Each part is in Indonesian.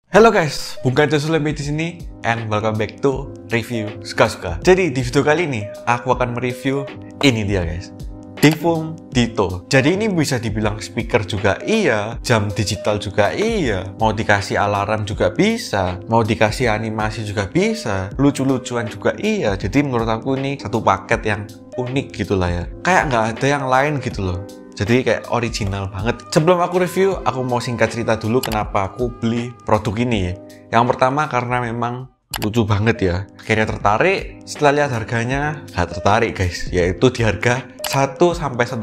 Halo guys, Bung Kajo Sulemi di sini and welcome back to review suka-suka. Jadi di video kali ini aku akan mereview ini dia guys, Divum Ditto. Jadi ini bisa dibilang speaker juga iya, jam digital juga iya, mau dikasih alarm juga bisa, mau dikasih animasi juga bisa, lucu-lucuan juga iya. Jadi menurut aku ini satu paket yang unik gitulah ya, kayak nggak ada yang lain gitu loh. Jadi kayak original banget. Sebelum aku review, aku mau singkat cerita dulu kenapa aku beli produk ini ya. Yang pertama karena memang lucu banget ya. Akhirnya tertarik, setelah lihat harganya gak tertarik guys. Yaitu di harga 1-1,2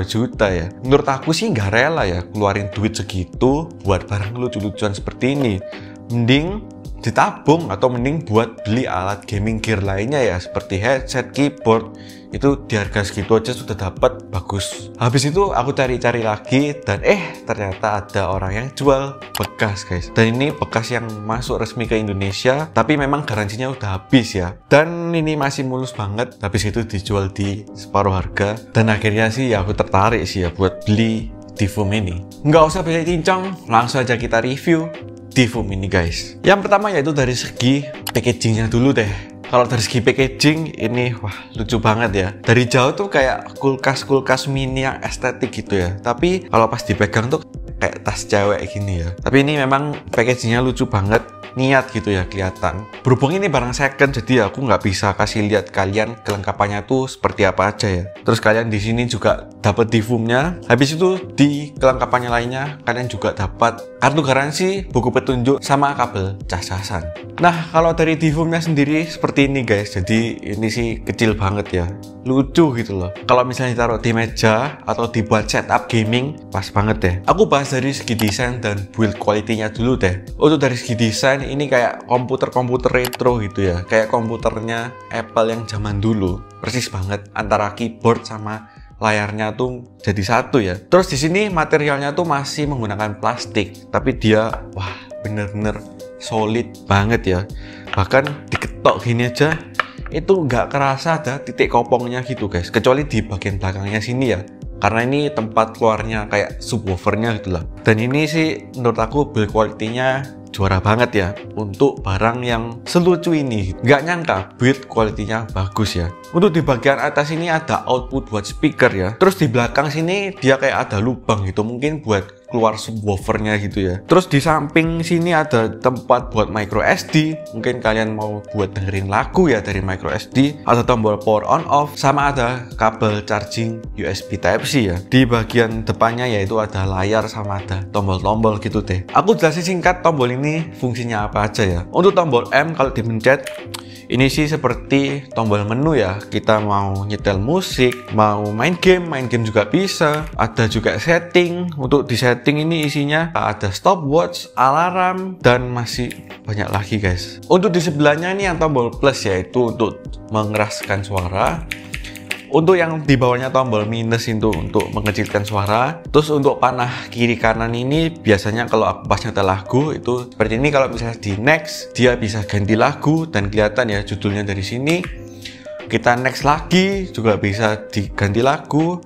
juta ya. Menurut aku sih nggak rela ya keluarin duit segitu buat barang lucu-lucuan seperti ini. Mending ditabung atau mending buat beli alat gaming gear lainnya ya, seperti headset, keyboard. Itu di harga segitu aja sudah dapat, bagus. Habis itu aku cari-cari lagi dan ternyata ada orang yang jual bekas guys. Dan ini bekas yang masuk resmi ke Indonesia, tapi memang garansinya udah habis ya. Dan ini masih mulus banget. Habis itu dijual di separuh harga. Dan akhirnya sih ya aku tertarik sih ya buat beli Divum ini. Nggak usah banyak cincang, langsung aja kita review Divum ini guys. Yang pertama yaitu dari segi packagingnya dulu deh. Kalau dari segi packaging ini wah lucu banget ya. Dari jauh tuh kayak kulkas mini yang estetik gitu ya. Tapi kalau pas dipegang tuh kayak tas cewek gini ya. Tapi ini memang packagingnya lucu banget, niat gitu ya kelihatan. Berhubung ini barang second, jadi aku nggak bisa kasih lihat kalian kelengkapannya tuh seperti apa aja ya. Terus kalian di sini juga dapat Divumnya. Habis itu di kelengkapannya lainnya kalian juga dapat kartu garansi, buku petunjuk, sama kabel cas-casan. Nah kalau dari Divumnya sendiri seperti ini guys. Jadi ini sih kecil banget ya, lucu gitu loh. Kalau misalnya ditaruh di meja atau dibuat setup gaming, pas banget deh. Aku bahas dari segi desain dan build quality-nya dulu deh. Untuk dari segi desain ini kayak komputer retro gitu ya, kayak komputernya Apple yang zaman dulu, persis banget antara keyboard sama layarnya tuh jadi satu ya. Terus di sini materialnya tuh masih menggunakan plastik, tapi dia wah bener-bener solid banget ya. Bahkan diketok gini aja itu nggak kerasa ada titik kopongnya gitu guys, kecuali di bagian belakangnya sini ya, karena ini tempat keluarnya kayak subwoofernya gitu lah. Dan ini sih menurut aku build quality-nya juara banget ya untuk barang yang selucu ini. Nggak nyangka build quality-nya bagus ya. Untuk di bagian atas ini ada output buat speaker ya. Terus di belakang sini dia kayak ada lubang gitu, mungkin buat keluar subwoofernya gitu ya. Terus di samping sini ada tempat buat micro SD, mungkin kalian mau buat dengerin lagu ya dari micro SD. Ada tombol power on off, sama ada kabel charging USB Type-C ya. Di bagian depannya yaitu ada layar sama ada tombol-tombol gitu deh. Aku jelasin singkat tombol ini fungsinya apa aja ya. Untuk tombol M kalau dipencet ini sih seperti tombol menu ya. Kita mau nyetel musik, mau main game juga bisa. Ada juga setting. Untuk di setting ini isinya ada stopwatch, alarm, dan masih banyak lagi guys. Untuk di sebelahnya ini yang tombol plus yaitu untuk mengeraskan suara. Untuk yang di bawahnya tombol minus itu untuk mengecilkan suara. Terus untuk panah kiri kanan ini biasanya kalau aku pas nyetel lagu itu seperti ini. Kalau misalnya di next dia bisa ganti lagu dan kelihatan ya judulnya dari sini. Kita next lagi juga bisa diganti lagu.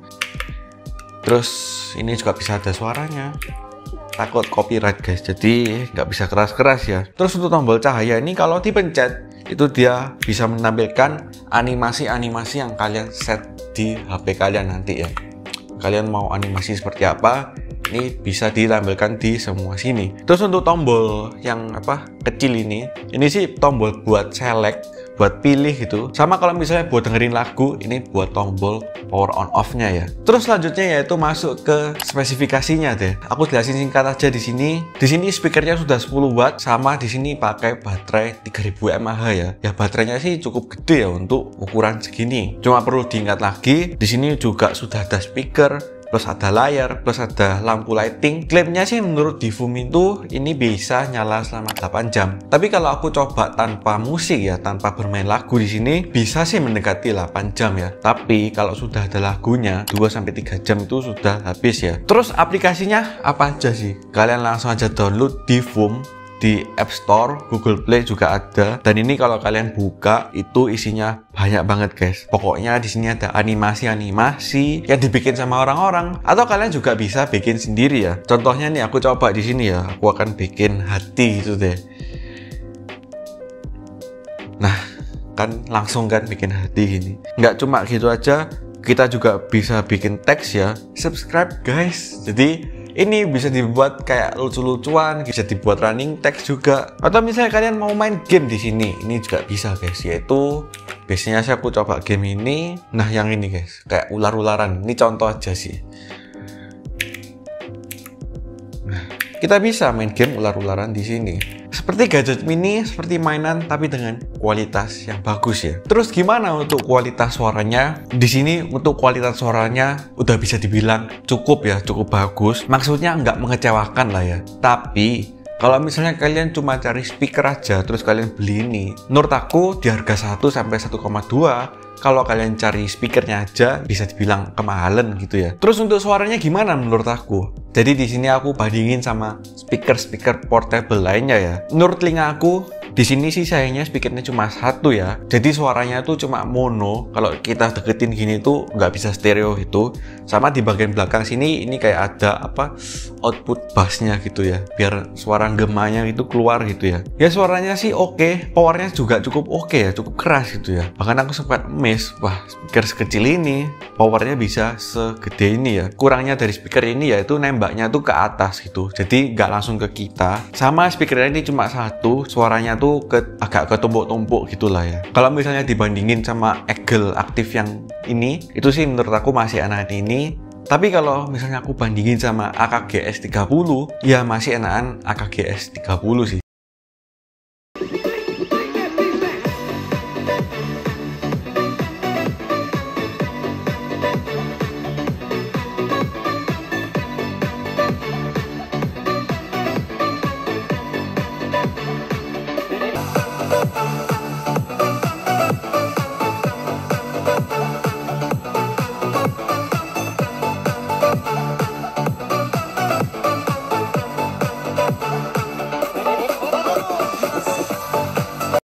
Terus ini juga bisa ada suaranya. Takut copyright guys, jadi nggak bisa keras-keras ya. Terus untuk tombol cahaya ini kalau dipencet itu dia bisa menampilkan animasi-animasi yang kalian set di HP kalian nanti ya. Kalian mau animasi seperti apa, ini bisa ditampilkan di semua sini. Terus untuk tombol yang kecil ini sih tombol buat select, buat pilih gitu. Sama kalau misalnya buat dengerin lagu, ini buat tombol power on off-nya ya. Terus selanjutnya yaitu masuk ke spesifikasinya deh. Aku jelasin singkat aja di sini. Di sini speakernya sudah 10 watt, sama di sini pakai baterai 3000 mAh ya. Ya baterainya sih cukup gede ya untuk ukuran segini. Cuma perlu diingat lagi, di sini juga sudah ada speaker, plus ada layar, plus ada lampu lighting. Klaimnya sih menurut Divum itu ini bisa nyala selama 8 jam. Tapi kalau aku coba tanpa musik ya, tanpa bermain lagu di sini, bisa sih mendekati 8 jam ya. Tapi kalau sudah ada lagunya, 2-3 jam itu sudah habis ya. Terus aplikasinya apa aja sih? Kalian langsung aja download Divum di App Store, Google Play juga ada. Dan ini kalau kalian buka itu isinya banyak banget guys. Pokoknya di sini ada animasi-animasi yang dibikin sama orang-orang, atau kalian juga bisa bikin sendiri ya. Contohnya nih aku coba di sini ya. Aku akan bikin hati gitu deh. Nah, kan langsung kan bikin hati gini. Nggak cuma gitu aja, kita juga bisa bikin teks ya. Subscribe guys. Jadi ini bisa dibuat kayak lucu-lucuan, bisa dibuat running text juga. Atau misalnya kalian mau main game di sini, ini juga bisa guys. Yaitu biasanya saya aku coba game ini. Nah, yang ini guys, kayak ular-ularan. Ini contoh aja sih. Nah, kita bisa main game ular-ularan di sini. Seperti gadget mini, seperti mainan, tapi dengan kualitas yang bagus ya. Terus gimana untuk kualitas suaranya? Di sini untuk kualitas suaranya udah bisa dibilang cukup ya, cukup bagus. Maksudnya nggak mengecewakan lah ya. Tapi kalau misalnya kalian cuma cari speaker aja, terus kalian beli ini, menurut aku di harga 1 sampai 1,2, kalau kalian cari speakernya aja bisa dibilang kemahalan gitu ya. Terus untuk suaranya gimana menurut aku? Jadi di sini aku bandingin sama speaker portable lainnya ya. Menurut telinga aku, di sini sih sayangnya speakernya cuma satu ya. Jadi suaranya tuh cuma mono. Kalau kita deketin gini tuh nggak bisa stereo gitu. Sama di bagian belakang sini ini kayak ada apa output bassnya gitu ya. Biar suara gemanya itu keluar gitu ya. Ya suaranya sih oke, powernya juga cukup oke ya, cukup keras gitu ya. Bahkan aku sempat miss, wah speaker sekecil ini powernya bisa segede ini ya. Kurangnya dari speaker ini yaitu nembaknya tuh ke atas gitu. Jadi nggak langsung ke kita. Sama speakernya ini cuma satu, suaranya tuh agak ketumpuk-tumpuk gitulah ya. Kalau misalnya dibandingin sama Eagle aktif yang ini, itu sih menurut aku masih enakan ini. Tapi kalau misalnya aku bandingin sama AKG S30, ya masih enakan AKG S30 sih.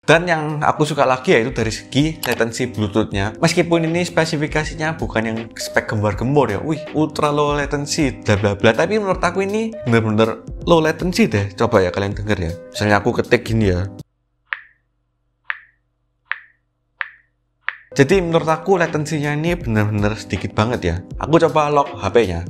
Dan yang aku suka lagi yaitu dari segi latency Bluetooth-nya. Meskipun ini spesifikasinya bukan yang spek gembar-gembor ya, wih ultra low latency bla bla bla, tapi menurut aku ini bener-bener low latency deh. Coba ya kalian denger ya. Misalnya aku ketik gini ya. Jadi menurut aku latensinya ini bener-bener sedikit banget ya. Aku coba lock HP-nya.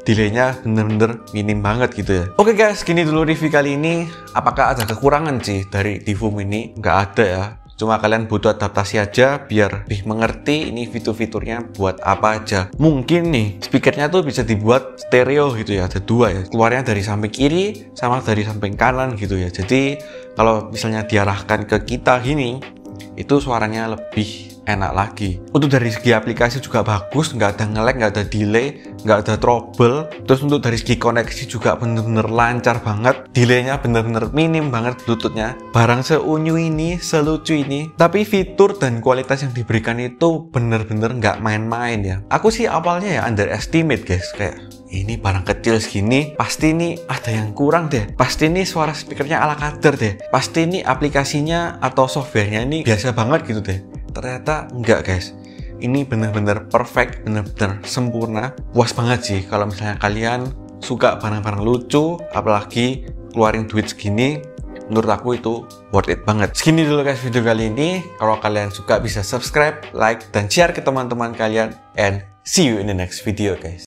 Delaynya bener-bener minim banget gitu ya. Oke guys, gini dulu review kali ini. Apakah ada kekurangan sih dari Divum ini? Nggak ada ya. Cuma kalian butuh adaptasi aja biar lebih mengerti ini fitur-fiturnya buat apa aja. Mungkin nih speakernya tuh bisa dibuat stereo gitu ya, ada dua ya. Keluarnya dari samping kiri sama dari samping kanan gitu ya. Jadi kalau misalnya diarahkan ke kita gini, itu suaranya lebih enak lagi. Untuk dari segi aplikasi juga bagus, nggak ada nge-lag, nggak ada delay, nggak ada trouble. Terus untuk dari segi koneksi juga bener-bener lancar banget, delaynya bener-bener minim banget Bluetooth-nya. Barang seunyu ini, selucu ini, tapi fitur dan kualitas yang diberikan itu bener-bener nggak main-main ya. Aku sih awalnya ya underestimate guys, kayak ini barang kecil segini, pasti ini ada yang kurang deh. Pasti ini suara speakernya ala kader deh. Pasti ini aplikasinya atau softwarenya ini biasa banget gitu deh. Ternyata enggak guys. Ini bener-bener perfect, bener-bener sempurna. Puas banget sih kalau misalnya kalian suka barang-barang lucu, apalagi keluarin duit segini. Menurut aku itu worth it banget. Segini dulu guys video kali ini. Kalau kalian suka bisa subscribe, like, dan share ke teman-teman kalian. And see you in the next video guys.